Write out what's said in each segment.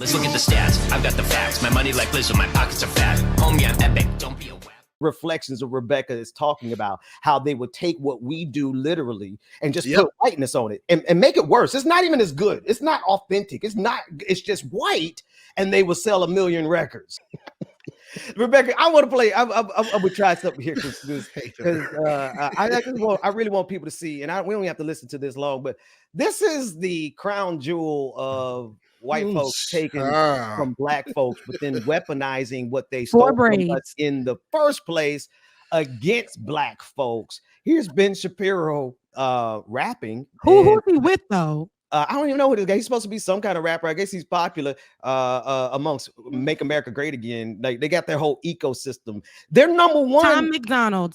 Let's look at the stats. I've got the facts. My money like Lizzo, my pockets are fat. Homie, I'm epic. Don't be a whack. Reflections of Rebecca is talking about how they would take what we do literally and just put whiteness on it and make it worse. It's not even as good. It's not authentic. It's just white, and they will sell 1 million records. Rebecca, I want to play. I would try something here because I really want people to see, and we don't have to listen to this long, but this is the crown jewel of white folks taken from black folks, but then weaponizing what they stole from us in the first place against black folks. Here's Ben Shapiro rapping. Who's he with though? I don't even know who this guy. He's supposed to be some kind of rapper. I guess he's popular amongst Make America Great Again. Like they got their whole ecosystem. They're number one. Tom MacDonald.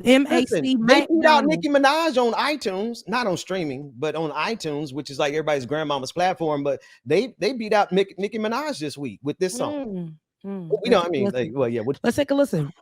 M-A-C. They beat out Nicki Minaj on iTunes, not on streaming, but on iTunes, which is like everybody's grandmama's platform. But they beat out Nicki Minaj this week with this song. You know what I mean? Like, well, yeah. Let's take a listen.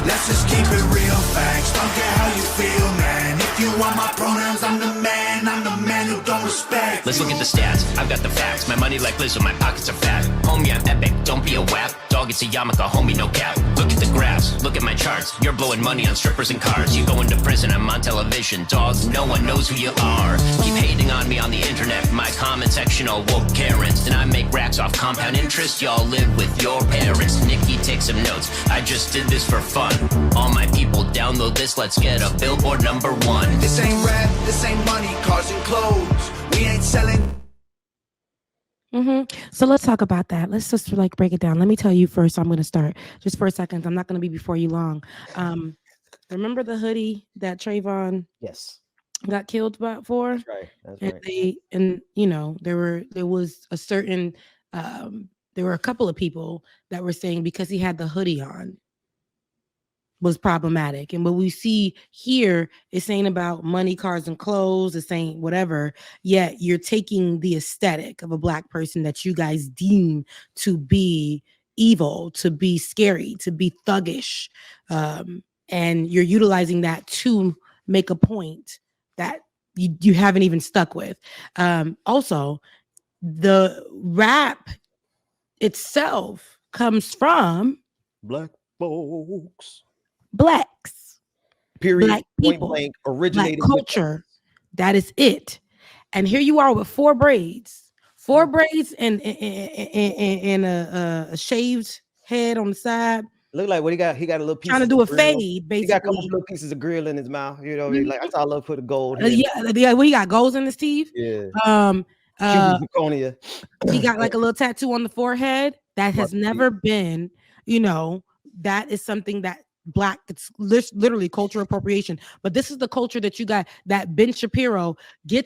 Let's just keep it real facts. Don't care how you feel, man. If you want my pronouns, I'm the man. I'm the man who don't respect. Let's look at the stats. I've got the facts. My money like Lizzo, my pockets are fat. Homie, I'm epic. Don't be a whack. Dog, it's a yarmulke. Homie, no cap. Look at the graphs. Look at my charts. You're blowing money on strippers and cars. You go into prison. I'm on television. Dog, no one knows who you are. Keep hating on me on the internet. My comment section all woke Karens. And I make racks off compound interest. Y'all live with your parents. Nikki, take some notes. I just did this for fun. All my people download this. Let's get a Billboard #1. This ain't rap. This ain't money, cars and clothes. We ain't selling. So let's talk about that. Let's just like break it down. Let me tell you first. I'm going to start just for a second. I'm not going to be before you long. Remember the hoodie that Trayvon got killed for? That's right. That's right. And you know, there was a certain there were a couple of people that were saying because he had the hoodie on was problematic. And what we see here is saying about money, cars, and clothes, it's saying whatever, yet you're taking the aesthetic of a black person that you guys deem to be evil, to be scary, to be thuggish. And you're utilizing that to make a point that you haven't even stuck with. Also, the rap itself comes from black folks. Blacks, period, black people, blank, originated black culture. That is it. And here you are with four braids and a shaved head on the side. Look like what he got. He got a little piece trying to do a fade. Basically, he got a couple little pieces of grill in his mouth. You know, like I love put a gold. Yeah. Well, he got golds in his teeth. Yeah. He got like a little tattoo on the forehead that has never been. You know, that is something that. Black, it's literally cultural appropriation, but this is the culture that you got. That Ben Shapiro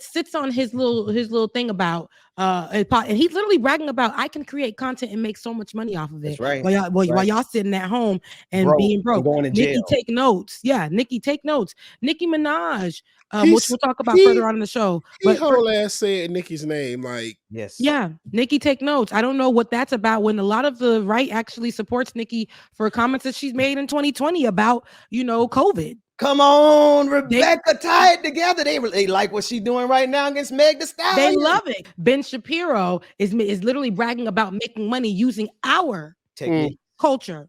sits on his little thing about and he's literally bragging about I can create content and make so much money off of it. That's right. While y'all sitting at home and being broke. Going to jail. Nikki, take notes. Yeah, Nikki, take notes. Nicki Minaj, which we'll talk about further on in the show. But whole ass said Nikki's name, like yes, yeah. Nikki, take notes. I don't know what that's about. When a lot of the right actually supports Nikki for comments that she's made in 2020 about COVID. Come on, Rebecca, tie it together. They like what she's doing right now against Meg Thee Stallion. They love it. Ben Shapiro is literally bragging about making money using our technique, culture,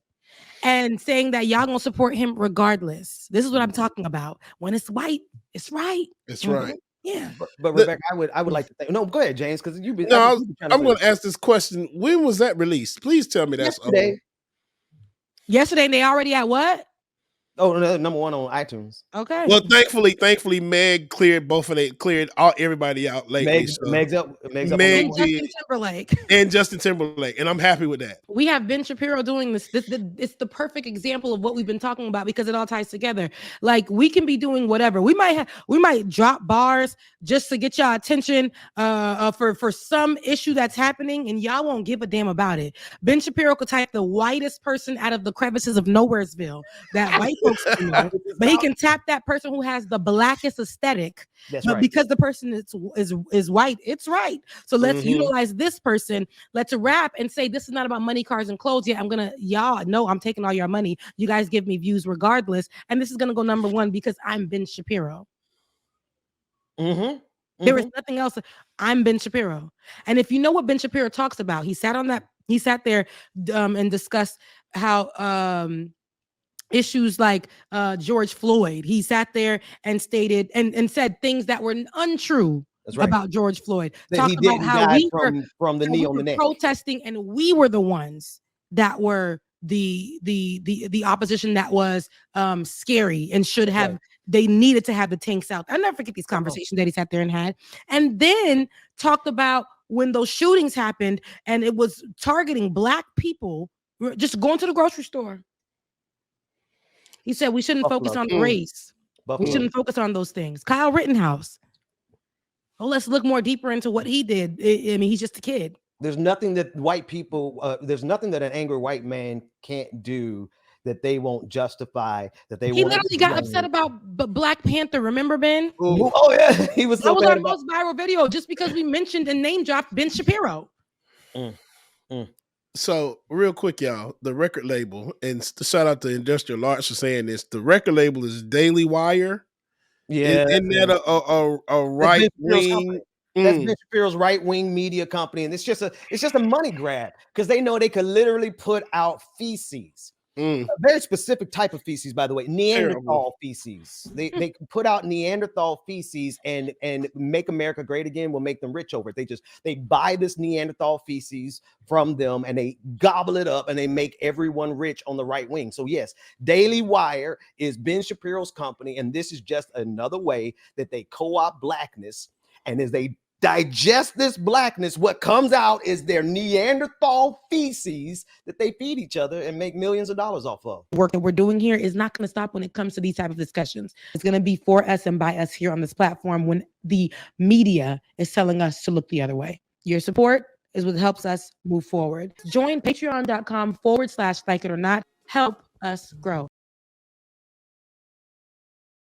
and saying that y'all gonna support him regardless. This is what I'm talking about. When it's white, it's right. It's right. Yeah. But Rebecca, I would like to think. No, go ahead, James, because you've been. No, I'm going to ask this question. When was that released? Please tell me that's Yesterday, and they already at what? Oh, no, #1 on iTunes. Okay. Well, thankfully, Meg cleared everybody out lately. Meg's up. And Justin Timberlake. And Justin Timberlake, and I'm happy with that. We have Ben Shapiro doing this. It's the perfect example of what we've been talking about because it all ties together. Like we can be doing whatever. We might drop bars just to get y'all attention for some issue that's happening, and y'all won't give a damn about it. Ben Shapiro could type the whitest person out of the crevices of Nowheresville. That white folks anymore. But he can tap that person who has the blackest aesthetic. That's but right. because the person is white, it's right. So let's utilize this person. Let's rap and say this is not about money, cars, and clothes. Yeah, I'm taking all your money. You guys give me views regardless, and this is gonna go number one because I'm Ben Shapiro. There is nothing else. I'm Ben Shapiro. And if you know what Ben Shapiro talks about, he sat there and discussed how issues like George Floyd, he sat there and stated and said things that were untrue about George Floyd. Talked about how we were from the knee on the neck protesting, and we were the ones that were the opposition that was scary and should have they needed to have the tanks out. I'll never forget these conversations that he sat there and had, and then talked about when those shootings happened and it was targeting black people just going to the grocery store. He said we shouldn't focus on the race. We shouldn't focus on those things. Kyle Rittenhouse. Oh, let's look more deeper into what he did. I mean, he's just a kid. There's nothing that there's nothing that an angry white man can't do that they won't justify. He literally got upset about Black Panther. Remember, Ben? Oh yeah, he was. That was our most viral video just because we mentioned and name dropped Ben Shapiro. So real quick, y'all, the record label, and shout out to Industrial Arts for saying this. The record label is Daily Wire. Yeah, isn't that a right wing? That's Ben Shapiro's right wing media company, and it's just a money grab because they know they could literally put out feces. A very specific type of feces, by the way, Neanderthal feces. They can put out Neanderthal feces and Make America Great Again will make them rich over it. They buy this Neanderthal feces from them and they gobble it up and they make everyone rich on the right wing. So yes, Daily Wire is Ben Shapiro's company, and this is just another way that they co-opt blackness. And as they digest this blackness, what comes out is their Neanderthal feces that they feed each other and make millions of dollars off of. Work that we're doing here is not going to stop when it comes to these type of discussions. It's going to be for us and by us here on this platform when the media is telling us to look the other way. Your support is what helps us move forward. Join patreon.com/like it or not. Help us grow.